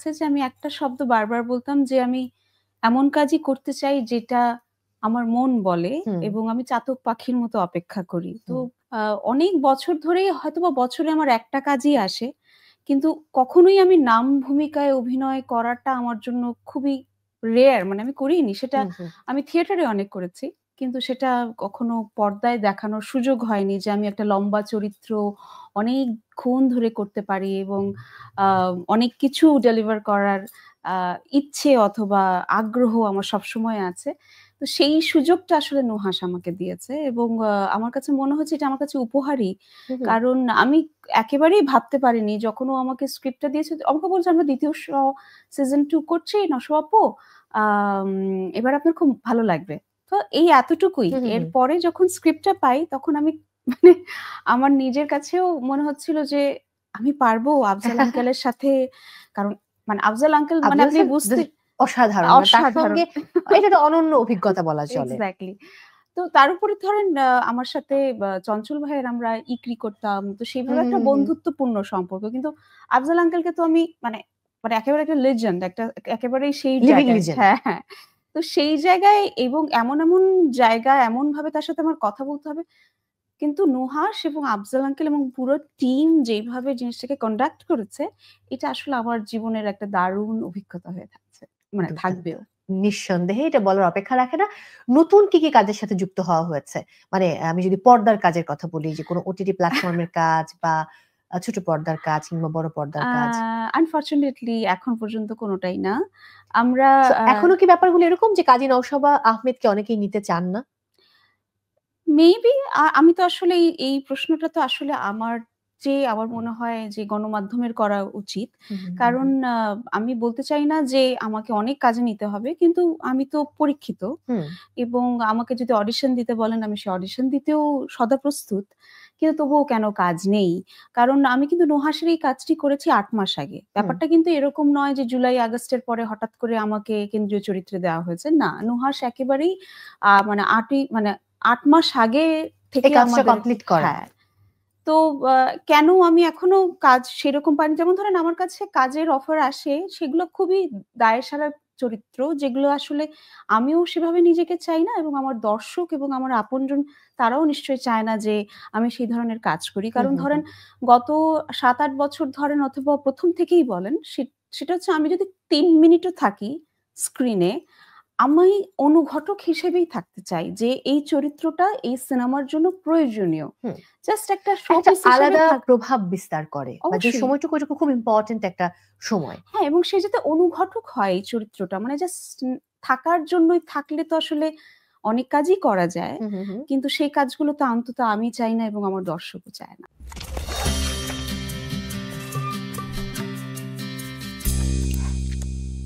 হচ্ছে যে আমি একটা শব্দ বারবার বলতাম যে আমি এমন কাজই করতে চাই যেটা আমার মন বলে হুম, এবং আমি চাতক পাখির মতো অপেক্ষা করি। তো হুম, অনেক বছর ধরেই হয়তোবা বছরে আমার একটা কাজই আসে। কিন্তু কখনোই আমি নাম ভূমিকায় অভিনয় করাটা আমার জন্য খুবই রেয়ার মানে আমি করিনি। সেটা হুম, হুম। আমি থিয়েটারে অনেক করেছি। কিন্তু সেটা কখনো পর্দায় দেখানোর সুযোগ হয়নি যে আমি একটা লম্বা চরিত্র অনেকক্ষণ ধরে করতে পারি এবং আ অনেক কিছু ডেলিভার করার আ ইচ্ছে অথবা আগ্রহ আমার সবসময় আছে। তো সেই সুযোগটা আসলে নুহাস আমাকে দিয়েছে এবং আমার কাছে মনে হচ্ছে এটা আমার কাছে উপহারই। হুম, হুম। কারণ আমি একেবারেই ভাবতে পারিনি যখন ও আমাকে স্ক্রিপ্টটা দিয়েছে, আমাকে বলছে, "আমরা ২য় সিজন 2 করছি নসো আপু। আম এবার আপনার খুব ভালো লাগবে।" তো এই এতটুকুই। হুম, হুম, হুম। এরপরে যখন স্ক্রিপ্টটা পাই তখন আমি মানে আমার নিজের কাছেও মনে হচ্ছিল যে আমি পারবো আফজাল আঙ্কেলের সাথে। কারণ মানে আফজাল আঙ্কেল মানে আফজাল আপনি স্যার বুঝতে অসাধারণ। মানে তার অসাধারণ। সঙ্গে এটা তো অনন্য অভিজ্ঞতা বলা চলে। এক্সাক্টলি। তো তার উপরে ধরেন আমার সাথে চঞ্চল ভাইয়ের আমরা ইকরি করতাম। তো হুম, সেইভাবে হুম, একটা হুম, হুম। বন্ধুত্বপূর্ণ সম্পর্ক। কিন্তু আফজাল আঙ্কেলকে তো আমি মানে মানে একেবারে একটা লেজেন্ড একেবারেই সেই লিভিং জায়গায় লিজেন্ড। হ্যাঁ, হ্যাঁ। তো সেই জায়গায় এবং এমন জায়গা এমনভাবে তার সাথে আমার কথা বলতে হবে। কিন্তু নুহাস এবং আফজাল আঙ্কেল এবং পুরো টিম যেইভাবে জিনিসটাকে কন্ডাক্ট করেছে, এটা আসলে আমার জীবনের একটা দারুণ অভিজ্ঞতা হয়ে থাকছে। মানে দুর্দান্ত। থাকবেও। নিঃসন্দেহে এটা বলার অপেক্ষা রাখে না। নতুন কি, কি কাজের সাথে যুক্ত হওয়া হয়েছে? মানে আমি যদি পর্দার কাজের কথা বলি যে কোনো ওটিটি প্ল্যাটফর্ম এর কাজ বা ছোট পর্দার কাজ কিংবা বড় পর্দার আ কাজ। আনফরচুনেটলি এখন পর্যন্ত কোনটাই না। আমরা আ এখনো কি ব্যাপারগুলো এরকম যে কাজী নওশাবা আহমেদকে অনেকেই নিতে চান না? মেবি আমি তো আসলে এই প্রশ্নটা তো আসলে আমার মনে হয় যে গণমাধ্যমের করা উচিত। হুম, হুম, হুম, কারণ হুম। আমি বলতে চাই না যে আমাকে অনেক কাজে নিতে হবে। কিন্তু আমি তো পরীক্ষিত হুম, এবং আমাকে যদি অডিশন দিতে বলেন আমি সে অডিশন দিতেও সদা প্রস্তুত। কিন্তু তবুও কেন কাজ নেই? কারণ আমি কিন্তু নুহাসের এই কাজটি করেছি ৮ মাস আগে। হুম। ব্যাপারটা কিন্তু এরকম নয় যে জুলাই আগস্টের পরে হঠাৎ করে আমাকে কেন্দ্রীয় চরিত্রে দেওয়া হয়েছে। না, নুহাস একেবারেই মানে ৮ মাস আগে এই থেকে কাজটা আমাদের কমপ্লিট করা। হ্যাঁ। তো কেন আমি এখনো কাজ সেরকম পাইনি। যেমন ধরেন আমার কাছে কাজের অফার আসে, সেগুলো খুবই দায়সারা চরিত্র, যেগুলো আসলে আমিও সেভাবে নিজেকে চাই না এবং আমার দর্শক এবং আমার আপনজন তারাও নিশ্চয়ই চায় না যে আমি সেই ধরনের কাজ করি। হুম, কারণ হুম, ধরেন হুম। গত ৭-৮ বছর ধরেন অথবা ১ম থেকেই বলেন, সেটা হচ্ছে আমি যদি ৩ মিনিটও থাকি স্ক্রিনে আমি অনুঘটক হিসেবেই থাকতে চাই যে এই চরিত্রটা এই সিনেমার জন্য প্রয়োজনীয়। হুম। জাস্ট একটা শো একটা পিস হিসেবে আলাদা প্রভাব বিস্তার করে বা যে অবশ্যই। সময়টুকু ওইটুকু খুব ইম্পোর্টেন্ট একটা সময়। হ্যাঁ, এবং সে যাতে অনুঘটক হয় এই চরিত্রটা। মানে জাস্ট থাকার জন্যই থাকলে তো আসলে অনেক কাজই করা যায়। হুম, হুম, হুম। কিন্তু সেই কাজগুলো তো অন্তত আমি চাই না এবং আমার দর্শকও চায় না।